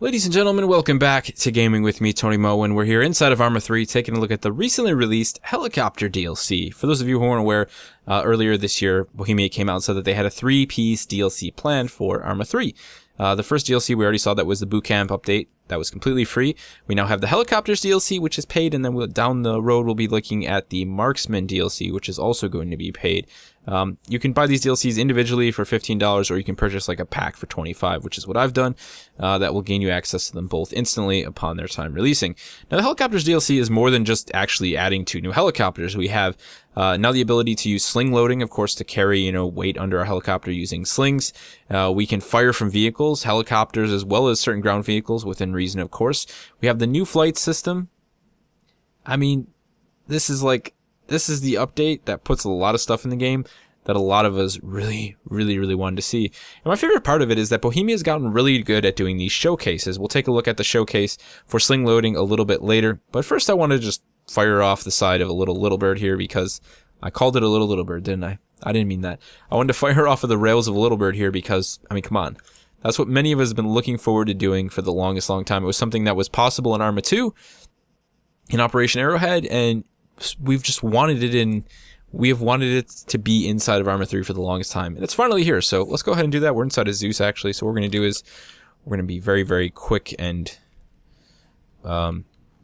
Ladies and gentlemen, welcome back to Gaming with me, Tony Mo, and we're here inside of Arma 3 taking a look at the recently released Helicopter DLC. For those of you who aren't aware, earlier this year, Bohemia came out and said that they had a 3-piece DLC planned for Arma 3. The first DLC we already saw that was the Boot Camp update. That was completely free. We now have the Helicopters DLC, which is paid, and then down the road we'll be looking at the Marksman DLC, which is also going to be paid. You can buy these DLCs individually for $15, or you can purchase like a pack for $25, which is what I've done. That will gain you access to them both instantly upon their time releasing. Now, the Helicopters DLC is more than just actually adding 2 new helicopters. We have now the ability to use sling loading, of course, to carry, weight under our helicopter using slings. We can fire from vehicles, helicopters, as well as certain ground vehicles within reason, of course. We have the new flight system. I mean, this is the update that puts a lot of stuff in the game that a lot of us really wanted to see. And my favorite part of it is that Bohemia's gotten really good at doing these showcases. We'll take a look at the showcase for sling loading a little bit later. But first I want to just fire off the side of a little bird here, because I called it a little bird, didn't I? I didn't mean that. I wanted to fire off of the rails of a little bird here because, I mean, come on. That's what many of us have been looking forward to doing for the longest long time. It was something that was possible in Arma 2, in Operation Arrowhead, and we've just wanted it in. We have wanted it to be inside of Arma 3 for the longest time, and it's finally here. So let's go ahead and do that. We're inside of Zeus, actually. So what we're going to do is we're going to be very quick and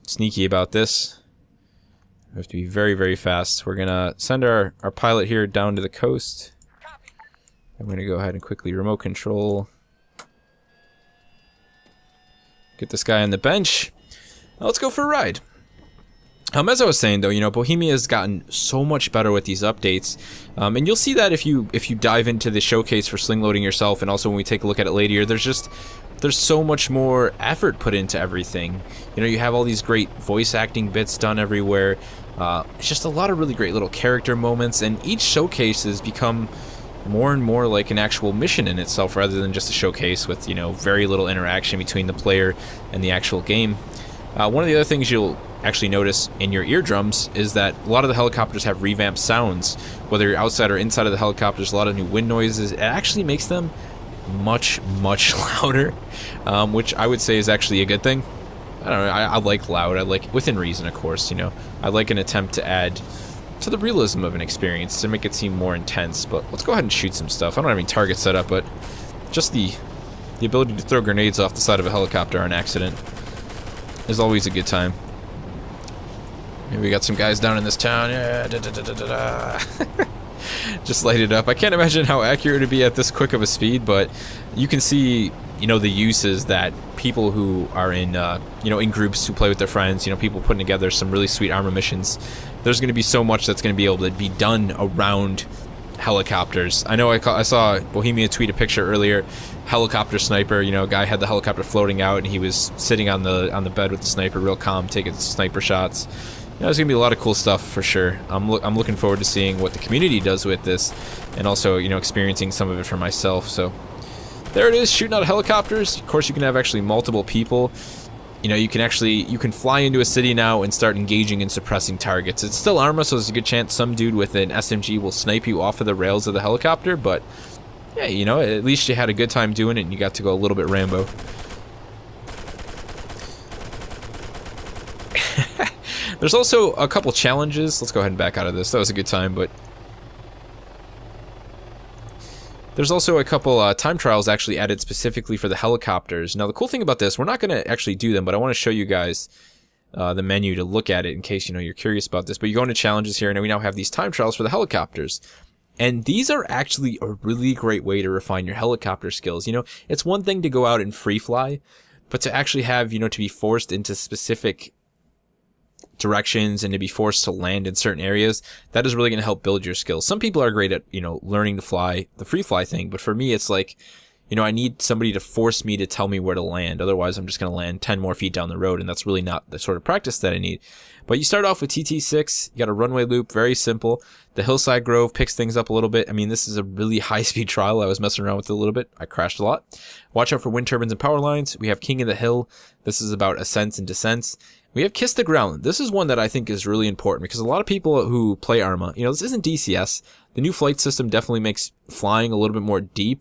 sneaky about this. We have to be very fast. We're going to send our pilot here down to the coast. I'm going to go ahead and quickly remote control. Get this guy on the bench. Now let's go for a ride. As I was saying, though, Bohemia has gotten so much better with these updates, and you'll see that if you dive into the showcase for sling loading yourself, and also when we take a look at it later, there's so much more effort put into everything. You have all these great voice acting bits done everywhere. It's just a lot of really great little character moments, and each showcase has become more and more like an actual mission in itself, rather than just a showcase with very little interaction between the player and the actual game. One of the other things you'll actually notice in your eardrums is that a lot of the helicopters have revamped sounds. Whether you're outside or inside of the helicopters, a lot of new wind noises. It actually makes them much louder, which I would say is actually a good thing. I don't know, I like loud. I like, within reason, of course. I like an attempt to add to the realism of an experience, to make it seem more intense. But let's go ahead and shoot some stuff. I don't have any targets set up, but just the ability to throw grenades off the side of a helicopter on accident is always a good time. Maybe we got some guys down in this town. Yeah, just light it up. I can't imagine how accurate it'd be at this quick of a speed, but you can see, the uses that people who are in, in groups who play with their friends, people putting together some really sweet Arma missions. There's going to be so much that's going to be able to be done around helicopters. I know I saw Bohemia tweet a picture earlier. Helicopter sniper, a guy had the helicopter floating out, and he was sitting on the bed with the sniper, real calm, taking sniper shots. There's gonna be a lot of cool stuff for sure. I'm looking forward to seeing what the community does with this, and also experiencing some of it for myself. So there it is, shooting out helicopters. Of course, you can have actually multiple people. You can fly into a city now and start engaging and suppressing targets. It's still Arma, so there's a good chance some dude with an SMG will snipe you off of the rails of the helicopter. But yeah, at least you had a good time doing it, and you got to go a little bit Rambo. There's also a couple challenges. Let's go ahead and back out of this. That was a good time, but there's also a couple time trials actually added specifically for the helicopters. Now, the cool thing about this, we're not going to actually do them, but I want to show you guys the menu to look at it in case you're curious about this. But you go into challenges here, and we now have these time trials for the helicopters. And these are actually a really great way to refine your helicopter skills. It's one thing to go out and free fly, but to actually have, to be forced into specific directions and to be forced to land in certain areas, that is really going to help build your skills. Some people are great at, learning to fly, the free fly thing, but for me, it's like, I need somebody to force me to tell me where to land. Otherwise, I'm just going to land 10 more feet down the road, and that's really not the sort of practice that I need. But you start off with TT6, you got a runway loop, very simple. The Hillside Grove picks things up a little bit. I mean, this is a really high-speed trial. I was messing around with it a little bit. I crashed a lot. Watch out for wind turbines and power lines. We have King of the Hill. This is about ascents and descents. We have Kiss the Ground. This is one that I think is really important because a lot of people who play Arma, this isn't DCS. The new flight system definitely makes flying a little bit more deep,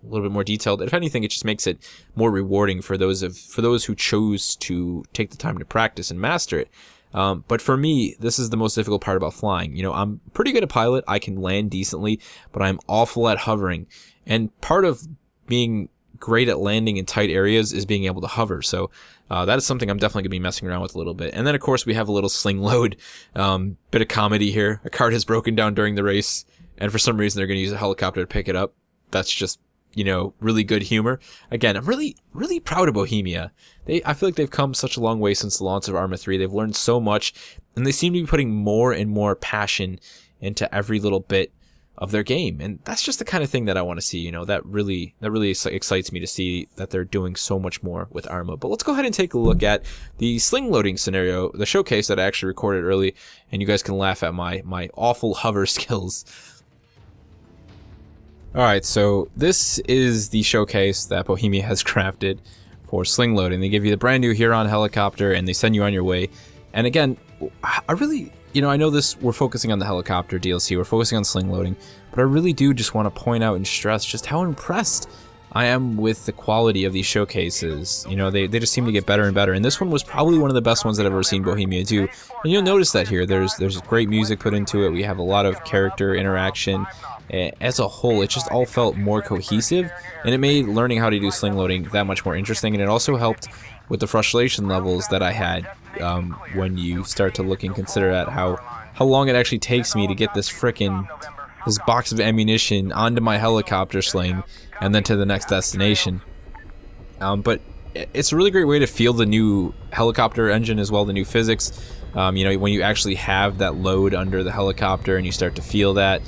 a little bit more detailed. If anything, it just makes it more rewarding for those who chose to take the time to practice and master it. But for me, this is the most difficult part about flying. You know, I'm pretty good at pilot. I can land decently, but I'm awful at hovering. And part of being great at landing in tight areas is being able to hover. So that is something I'm definitely going to be messing around with a little bit. And then, of course, we have a little sling load. Bit of comedy here. A cart has broken down during the race, and for some reason they're going to use a helicopter to pick it up. That's just, you know, really good humor. Again, I'm really, really proud of Bohemia. I feel like they've come such a long way since the launch of Arma 3. They've learned so much, and they seem to be putting more and more passion into every little bit of their game. And that's just the kind of thing that I want to see. You know, that really excites me to see that they're doing so much more with Arma. But let's go ahead and take a look at the sling loading scenario, the showcase that I actually recorded early, and you guys can laugh at my awful hover skills. Alright, so this is the showcase that Bohemia has crafted for sling loading. They give you the brand new Huron helicopter and they send you on your way. And again, I really, you know, I know we're focusing on the helicopter DLC, we're focusing on sling loading, but I really do just want to point out and stress just how impressed I am with the quality of these showcases. You know, they just seem to get better and better. And this one was probably one of the best ones that I've ever seen Bohemia do. And you'll notice that here, there's great music put into it. We have a lot of character interaction. As a whole, it just all felt more cohesive, and it made learning how to do sling loading that much more interesting, and it also helped with the frustration levels that I had when you start to look and consider at how long it actually takes me to get this box of ammunition onto my helicopter sling and then to the next destination. But it's a really great way to feel the new helicopter engine as well, the new physics. You know, when you actually have that load under the helicopter and you start to feel that.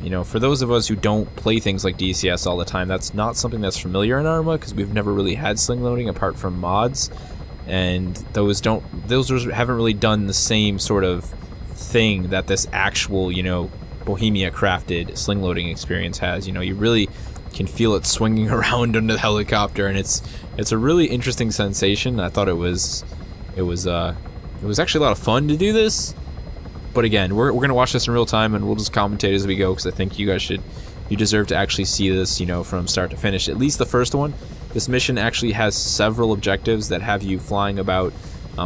You know, for those of us who don't play things like DCS all the time, that's not something that's familiar in Arma because we've never really had sling loading apart from mods, and those haven't really done the same sort of thing that this actual, you know, Bohemia crafted sling loading experience has. You know, you really can feel it swinging around under the helicopter, and it's a really interesting sensation. I thought it was actually a lot of fun to do this. But again, we're going to watch this in real time, and we'll just commentate as we go, because I think you deserve to actually see this, you know, from start to finish. At least the first one. This mission actually has several objectives that have you flying about,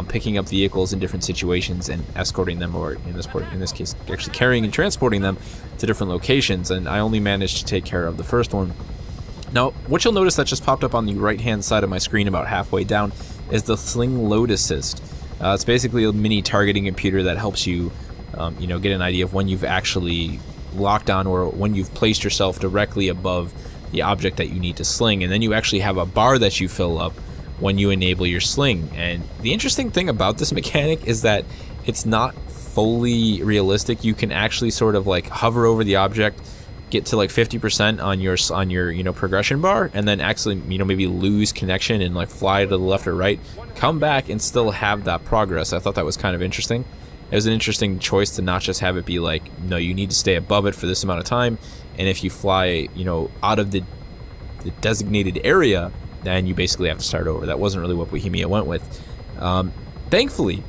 picking up vehicles in different situations and escorting them, or in this case, actually carrying and transporting them to different locations. And I only managed to take care of the first one. Now, what you'll notice that just popped up on the right-hand side of my screen about halfway down is the Sling Load Assist. It's basically a mini targeting computer that helps you you know, get an idea of when you've actually locked on or when you've placed yourself directly above the object that you need to sling, and then you actually have a bar that you fill up when you enable your sling. And the interesting thing about this mechanic is that it's not fully realistic. You can actually sort of like hover over the object, get to like 50% on your you know, progression bar, and then actually, you know, maybe lose connection and like fly to the left or right, come back and still have that progress. I thought that was kind of interesting. It was an interesting choice to not just have it be like, no, you need to stay above it for this amount of time, and if you fly, you know, out of the designated area, then you basically have to start over. That wasn't really what Bohemia went with. Thankfully,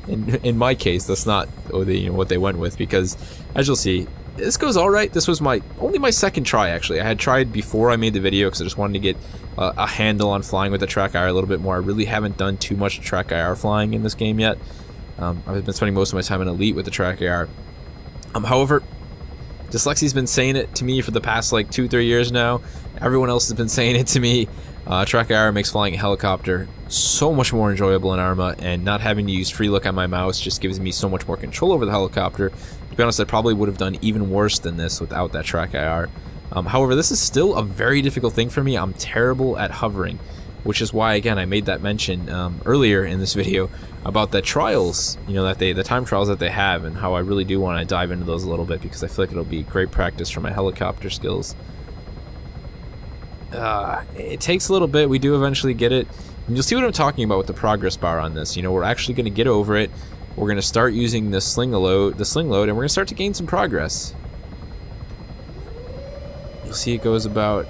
in my case, that's not what they went with, because as you'll see, this goes all right. This was only my second try, actually. I had tried before I made the video because I just wanted to get a handle on flying with the track IR a little bit more. I really haven't done too much track IR flying in this game yet. I've been spending most of my time in Elite with the track AR. However, Dyslexy's been saying it to me for the past like 2-3 years now. Everyone else has been saying it to me. Track AR makes flying a helicopter so much more enjoyable in Arma, and not having to use free look on my mouse just gives me so much more control over the helicopter. To be honest, I probably would have done even worse than this without that track IR. However, this is still a very difficult thing for me. I'm terrible at hovering, which is why, again, I made that mention earlier in this video about the trials, you know, the time trials that they have, and how I really do want to dive into those a little bit, because I feel like it'll be great practice for my helicopter skills. It takes a little bit. We do eventually get it, and you'll see what I'm talking about with the progress bar on this. You know, we're actually going to get over it. We're going to start using the sling load, and we're going to start to gain some progress. You'll see it goes about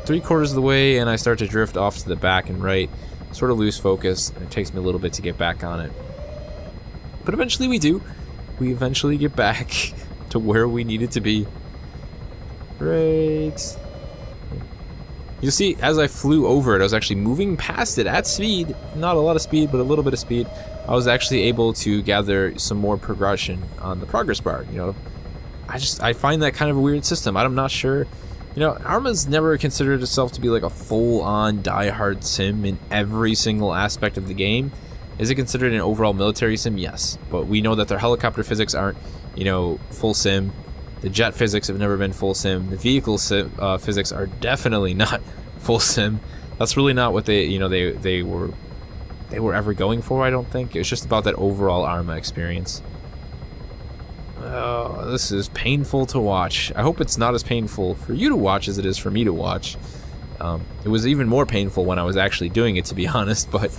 3/4 of the way, and I start to drift off to the back and right, sort of lose focus, and it takes me a little bit to get back on it. But eventually we do. We eventually get back to where we needed to be. Right You'll see as I flew over it, I was actually moving past it at speed, not a lot of speed, but a little bit of speed. I was actually able to gather some more progression on the progress bar. You know, I find that kind of a weird system. I'm not sure. You know, Arma's never considered itself to be like a full-on die-hard sim in every single aspect of the game. Is it considered an overall military sim? Yes, but we know that their helicopter physics aren't, you know, full sim. The jet physics have never been full sim. The vehicle physics are definitely not full sim. That's really not what they, you know, they were ever going for. I don't think it was just about that overall Arma experience. Oh, this is painful to watch. I hope it's not as painful for you to watch as it is for me to watch. It was even more painful when I was actually doing it, to be honest. But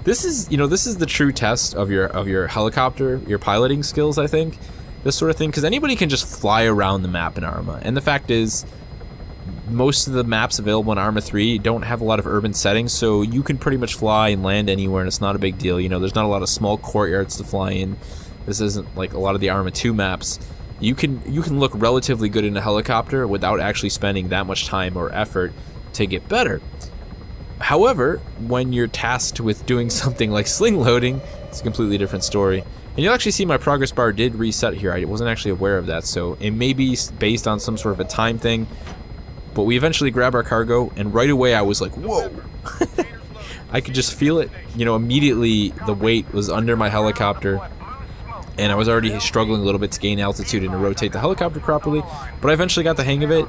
this is, you know, this is the true test of your helicopter, your piloting skills, I think. This sort of thing, because anybody can just fly around the map in Arma, and the fact is, most of the maps available in Arma 3 don't have a lot of urban settings, so you can pretty much fly and land anywhere, and it's not a big deal. You know, there's not a lot of small courtyards to fly in. This isn't like a lot of the Arma 2 maps. You can look relatively good in a helicopter without actually spending that much time or effort to get better. However, when you're tasked with doing something like sling loading, it's a completely different story. And you'll actually see my progress bar did reset here. I wasn't actually aware of that, so it may be based on some sort of a time thing. But we eventually grab our cargo, and right away I was like, whoa! I could just feel it. You know, immediately the weight was under my helicopter, and I was already struggling a little bit to gain altitude and to rotate the helicopter properly. But I eventually got the hang of it,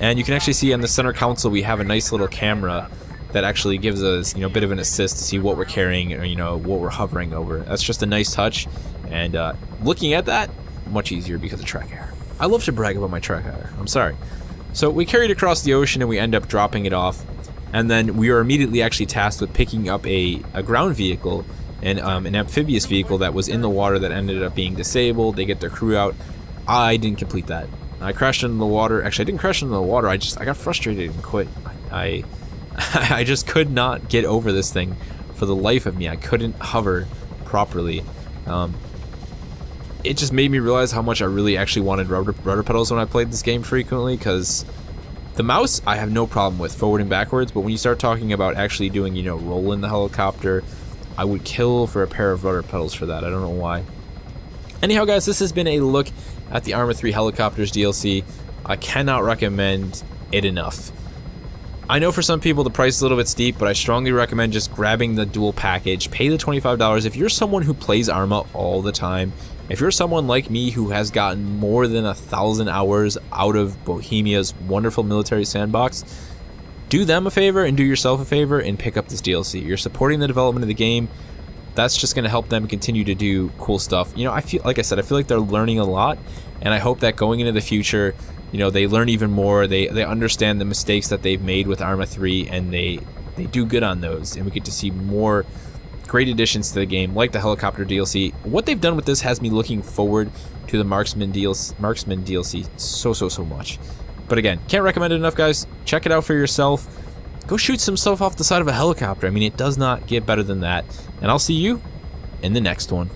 and you can actually see on the center console we have a nice little camera that actually gives us, you know, a bit of an assist to see what we're carrying or, you know, what we're hovering over. That's just a nice touch, and looking at that, much easier because of track error. I love to brag about my track error. I'm sorry. So we carried across the ocean and we end up dropping it off, and then we are immediately actually tasked with picking up a ground vehicle, and an amphibious vehicle that was in the water that ended up being disabled. They get their crew out. I didn't complete that. I crashed into the water. Actually, I didn't crash into the water. I got frustrated and quit. I just could not get over this thing for the life of me. I couldn't hover properly. It just made me realize how much I really actually wanted rudder pedals when I played this game frequently, because the mouse I have no problem with forward and backwards, but when you start talking about actually doing, you know, rolling the helicopter, I would kill for a pair of rudder pedals for that. I don't know why. Anyhow, guys, this has been a look at the Arma 3 Helicopters DLC. I cannot recommend it enough. I know for some people the price is a little bit steep, but I strongly recommend just grabbing the dual package. Pay the $25 if you're someone who plays Arma all the time. If you're someone like me who has gotten more than 1,000 hours out of Bohemia's wonderful military sandbox, do them a favor and do yourself a favor and pick up this DLC. You're supporting the development of the game. That's just going to help them continue to do cool stuff. You know, I feel, like I said, I feel like they're learning a lot, and I hope that going into the future, you know, they learn even more. They understand the mistakes that they've made with Arma 3, and they do good on those, and we get to see more great additions to the game, like the helicopter DLC. What they've done with this has me looking forward to the Marksman DLC so much. But again, can't recommend it enough, guys. Check it out for yourself. Go shoot some stuff off the side of a helicopter. I mean, it does not get better than that. And I'll see you in the next one.